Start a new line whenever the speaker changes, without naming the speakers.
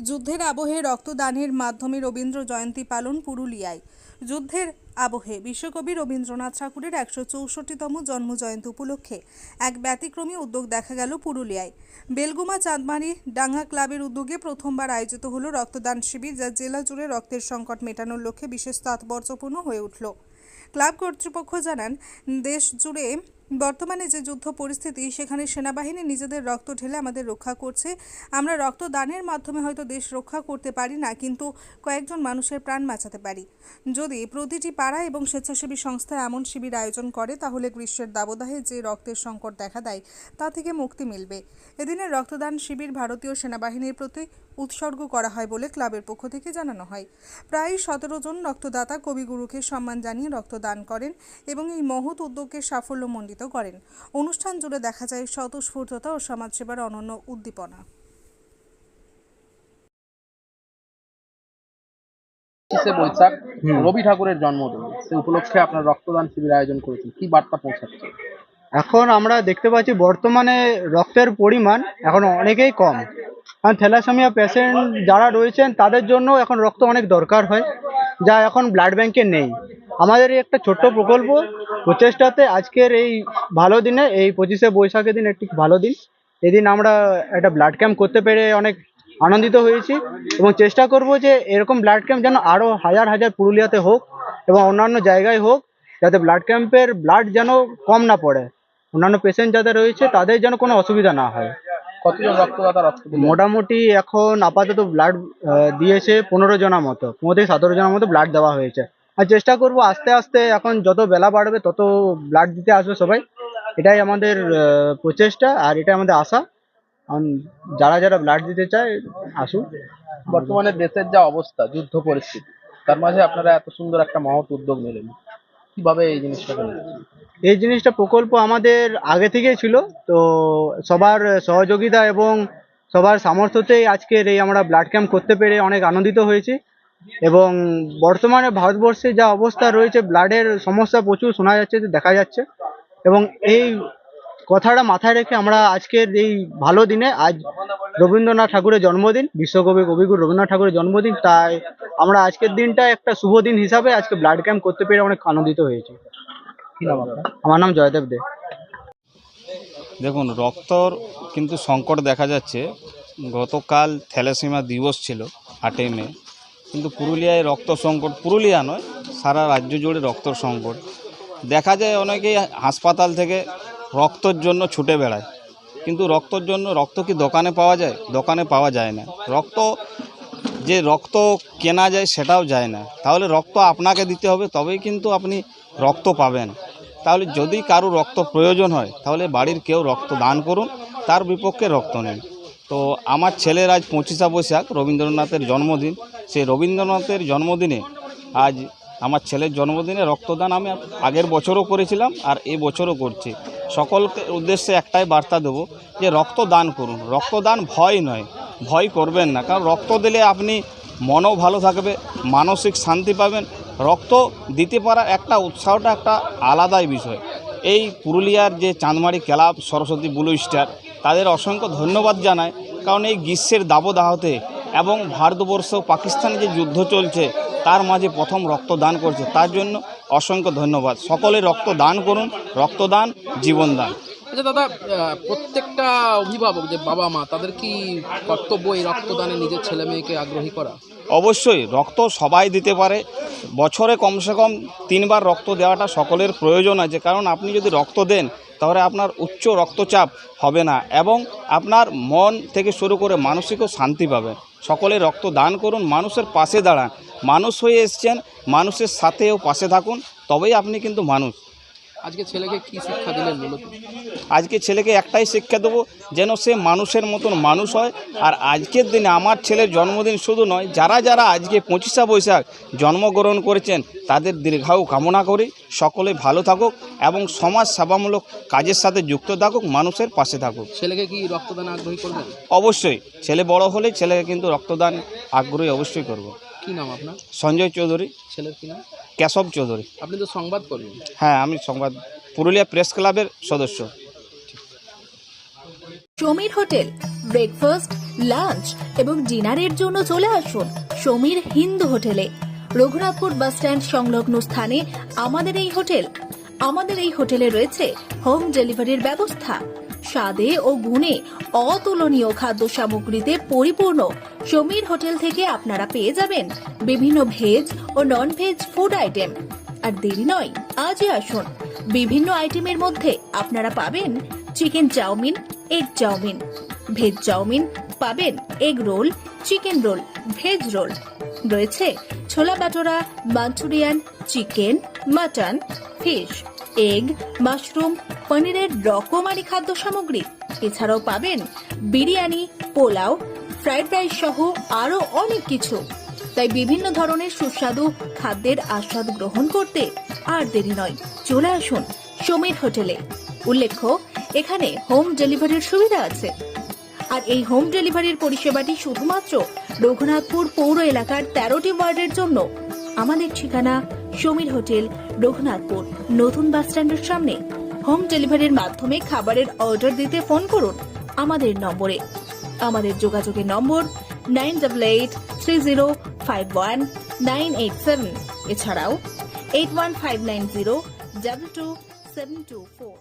যুদ্ধের আবহে রক্তদানের মাধ্যমে রবীন্দ্র জয়ন্তী পালন পুরুলিয়ায়। যুদ্ধের আবহে বিশ্বকবি রবীন্দ্রনাথ ঠাকুরের 164তম জন্মজয়ন্তী উপলক্ষে এক ব্যতিক্রমী উদ্যোগ দেখা গেল পুরুলিয়ায়। বেলগুমা চাঁদমারি ডাঙ্গা ক্লাবের উদ্যোগে প্রথমবার আয়োজিত হলো রক্তদান শিবির, যা জেলা জুড়ে রক্তের সংকট মেটানোর লক্ষ্যে বিশেষ তাৎপর্যপূর্ণ হয়ে উঠল। ক্লাব কর্তৃপক্ষ জানান, দেশ জুড়ে বর্তমানে যে যুদ্ধ পরিস্থিতি, সেখানে সেনাবাহিনী নিজেদের রক্ত ঢেলে আমাদের রক্ষা করছে। আমরা রক্তদানের মাধ্যমে হয়তো দেশ রক্ষা করতে পারি না, কিন্তু কয়েকজন মানুষের প্রাণ বাঁচাতে পারি। যদি প্রতিটি পাড়া এবং স্বেচ্ছাসেবী সংস্থা এমন শিবির আয়োজন করে, তাহলে গ্রীষ্মের দাবদাহে যে রক্তের সংকট দেখা দেয় তা থেকে মুক্তি মিলবে। এদিনের রক্তদান শিবির ভারতীয় সেনাবাহিনীর প্রতি উৎসর্গ করা হয় বলে ক্লাবের পক্ষ থেকে জানানো হয়। প্রায় 17 জন রক্তদাতা কবিগুরুকে সম্মান জানিয়ে রক্তদান করেন এবং এই মহৎ উদ্যোগকে সাফল্যমণ্ডিত করেন। অনুষ্ঠান জুড়ে দেখা যায় স্বতঃস্ফূর্ততা ও সমাজসেবার অনন্য উদ্দীপনা।
বৈশাখ রবি ঠাকুরের জন্মদিন, সে উপলক্ষে আপনার রক্তদান শিবির আয়োজন করেছেন, কি বার্তা পৌঁছাচ্ছে?
এখন আমরা দেখতে পাচ্ছি বর্তমানে রক্তের পরিমাণ এখন অনেকেই কম, কারণ থ্যালাসেমিয়া পেশেন্ট যারা রয়েছেন তাদের জন্য এখন রক্ত অনেক দরকার হয়, যা এখন ব্লাড ব্যাংকে নেই। আমাদের এই একটা ছোট্ট প্রকল্প প্রচেষ্টাতে আজকের এই ভালো দিনে, এই 25শে বৈশাখের দিন একটি ভালো দিন, এদিন আমরা একটা ব্লাড ক্যাম্প করতে পেরে অনেক আনন্দিত হয়েছি এবং চেষ্টা করব যে এরকম ব্লাড ক্যাম্প যেন আরও হাজার হাজার পুরুলিয়াতে হোক এবং অন্যান্য জায়গায় হোক, যাতে ব্লাড ক্যাম্পের ব্লাড যেন কম না পড়ে, অন্যান্য পেশেন্ট যাদের রয়েছে তাদের যেন কোনো অসুবিধা না হয়।
কতজন রক্তদাতা রক্ত দিলেন?
মোটামুটি এখন আপাতত ব্লাড দিয়েছে 15 জনের মতো, 15 থেকে 17 জনের মতো ব্লাড দেওয়া হয়েছে। আর চেষ্টা করব আস্তে আস্তে, এখন যত বেলা বাড়বে তত ব্লাড দিতে আসবে সবাই, এটাই আমাদের প্রচেষ্টা আর এটাই আমাদের আশা। যারা যারা ব্লাড দিতে চায় আসুন।
বর্তমানে দেশের যা অবস্থা, যুদ্ধ পরিস্থিতি, তার মাঝে আপনারা এত সুন্দর একটা মহৎ উদ্যোগ নিলেন, কিভাবে এই জিনিসটাকে নিলেন?
এই জিনিসটা প্রকল্প আমাদের আগে থেকেই ছিল, তো সবার সহযোগিতা এবং সবার সামর্থ্যতেই আজকের এই আমরা ব্লাড ক্যাম্প করতে পেরে অনেক আনন্দিত হয়েছি। এবং বর্তমানে ভারতবর্ষে যা অবস্থা রয়েছে, ব্লাডের সমস্যা প্রচুর শোনা যাচ্ছে, দেখা যাচ্ছে, এবং এই কথাটা মাথায় রেখে আমরা আজকের এই ভালো দিনে, আজ রবীন্দ্রনাথ ঠাকুরের জন্মদিন, বিশ্বকবি কবিগুরু রবীন্দ্রনাথ ঠাকুরের জন্মদিন, তাই আমরা আজকের দিনটা একটা শুভ দিন হিসাবে আজকে ব্লাড ক্যাম্প করতে পেরে অনেক আনন্দিত হয়েছি।
কি নাম আপনার?
আমার নাম জয়দেব দে।
দেখুন, রক্তর কিন্তু সংকট দেখা যাচ্ছে। গতকাল থ্যালাসেমিয়া দিবস ছিল 8 মে, কিন্তু পুরুলিয়ায় রক্ত সংকট, পুরুলিয়া নয় সারা রাজ্য জুড়ে রক্তর সংকট দেখা যায়। অনেকেই হাসপাতাল থেকে রক্তর জন্য ছুটে বেড়ায়, কিন্তু রক্তর জন্য রক্ত কি দোকানে পাওয়া যায়? দোকানে পাওয়া যায় না। রক্ত কেনা যায় সেটাও যায় না। তাহলে রক্ত আপনাকে দিতে হবে, তবেই কিন্তু আপনি রক্ত পাবেন। তাহলে যদি কারো রক্ত প্রয়োজন হয়, তাহলে বাড়ির কেউ রক্ত দান করুন, তার বিপক্ষে রক্ত নেন। তো আমার ছেলের আজ 25শে বৈশাখ, রবীন্দ্রনাথের জন্মদিন। সেই রবীন্দ্রনাথের জন্মদিনে আজ আমার ছেলের জন্মদিনে রক্তদান আমি আগের বছরও করেছিলাম আর এই বছরও করছি। সকলকে উদ্দেশ্যে একটাই বার্তা দেবো যে রক্তদান করুন। রক্তদান ভয় নয়, ভয় করবেন না, কারণ রক্ত দিলে আপনি মনও ভালো থাকবে, মানসিক শান্তি পাবেন। রক্ত দিতে পারা একটা উৎসাহটা একটা আলাদাই বিষয়। এই পুরুলিয়ার যে চাঁদমারি ক্লাব সরস্বতী ব্লু স্টার, তাদের অসংখ্য ধন্যবাদ জানায়, কারণ এই গ্রীষ্মের দাবদাহতে এবং ভারতবর্ষ পাকিস্তানে যে যুদ্ধ চলছে তার মাঝে প্রথম রক্তদান করছে, তার জন্য অসংখ্য ধন্যবাদ। সকলে রক্তদান করুন, রক্তদান জীবনদান।
আচ্ছা দাদা, প্রত্যেকটা অভিভাবক যে বাবা মা, তাদের কি কর্তব্য এই রক্তদানে নিজের ছেলে মেয়েকে আগ্রহী করা?
অবশ্যই, রক্ত সবাই দিতে পারে। বছরে কমসে কম 3 বার রক্ত দেওয়াটা সকলের প্রয়োজন আছে, কারণ আপনি যদি রক্ত দেন তাহলে আপনার উচ্চ রক্তচাপ হবে না এবং আপনার মন থেকে শুরু করে মানসিকও শান্তি পাবে। সকলে রক্ত দান করুন, মানুষের পাশে দাঁড়ান। মানুষ হয়ে এসছেন, মানুষের সাথেও পাশে থাকুন, তবেই আপনি কিন্তু মানুষ।
আজকে ছেলেকে কি শিক্ষা দিলেন মূলত?
আজকে ছেলেকে একটাই শিক্ষা দেবো, যেন সে মানুষের মতন মানুষ হয়। আর আজকের দিনে আমার ছেলের জন্মদিন শুধু নয়, যারা যারা আজকে 25শে বৈশাখ জন্মগ্রহণ করেছেন তাদের দীর্ঘায়ু কামনা করি। সকলে ভালো থাকুক এবং সমাজ সেবামূলক কাজের সাথে যুক্ত থাকুক, মানুষের পাশে থাকুক।
ছেলেকে কি রক্তদান আগ্রহী করবেন?
অবশ্যই, ছেলে বড় হলে ছেলেকে কিন্তু রক্তদান আগ্রহী অবশ্যই করব।
কি নাম আপনার?
সঞ্জয় চৌধুরী।
ছেলের কি নাম?
কেশব চৌধুরী।
আপনি তো সংবাদ করবেন।
হ্যাঁ, আমি পুরুলিয়া প্রেস ক্লাবের সদস্য।
সমীর হোটেল ব্রেকফাস্ট, লাঞ্চ এবং ডিনারের জন্য চলে আসুন সমীর হিন্দু হোটেলে। রঘুনাথপুর বাস স্ট্যান্ড সংলগ্ন স্থানে আমাদের এই হোটেল। আমাদের এই হোটেলে রয়েছে হোম ডেলিভারির ব্যবস্থা। স্বাদে ও গুণে অতুলনীয় খাদ্য সামগ্রীতে পরিপূর্ণ সমীর হোটেল থেকে আপনারা পেয়ে যাবেন বিভিন্ন ভেজ ও নন ভেজ ফুড আইটেম। আর দেরি নয়, আজই আসুন। বিভিন্ন আইটেমের মধ্যে আপনারা পাবেন chicken chow mein, egg chow mein, veg chow mein, পাবেন egg roll, chicken roll, veg roll, রয়েছে ছোলা বাটোরা, Manchurian, chicken, mutton, fish, egg, mushroom, পনিরের রকমারি খাদ্য সামগ্রী। এছাড়াও পাবেন বিরিয়ানি, পোলাও, ফ্রাইড রাইস সহ আরো অনেক কিছু। তাই বিভিন্ন ধরনের সুস্বাদু খাদ্যের আস্বাদ গ্রহণ করতে আর দেরি নয়, চলে আসুন সমীর হোটেলে। উল্লেখ্য, এখানে হোম ডেলিভারির সুবিধা আছে। আর এই হোম ডেলিভারির পরিষেবাটি শুধুমাত্র রঘুনাথপুর পৌর এলাকার 13টি ওয়ার্ডের জন্য। আমাদের ঠিকানা সমীর হোটেল, রঘুনাথপুর নতুন বাস স্ট্যান্ডের সামনে। হোম ডেলিভারির মাধ্যমে খাবারের অর্ডার দিতে ফোন করুন আমাদের নম্বরে। আমাদের যোগাযোগের নম্বর 9883051987, এছাড়াও 81590222724।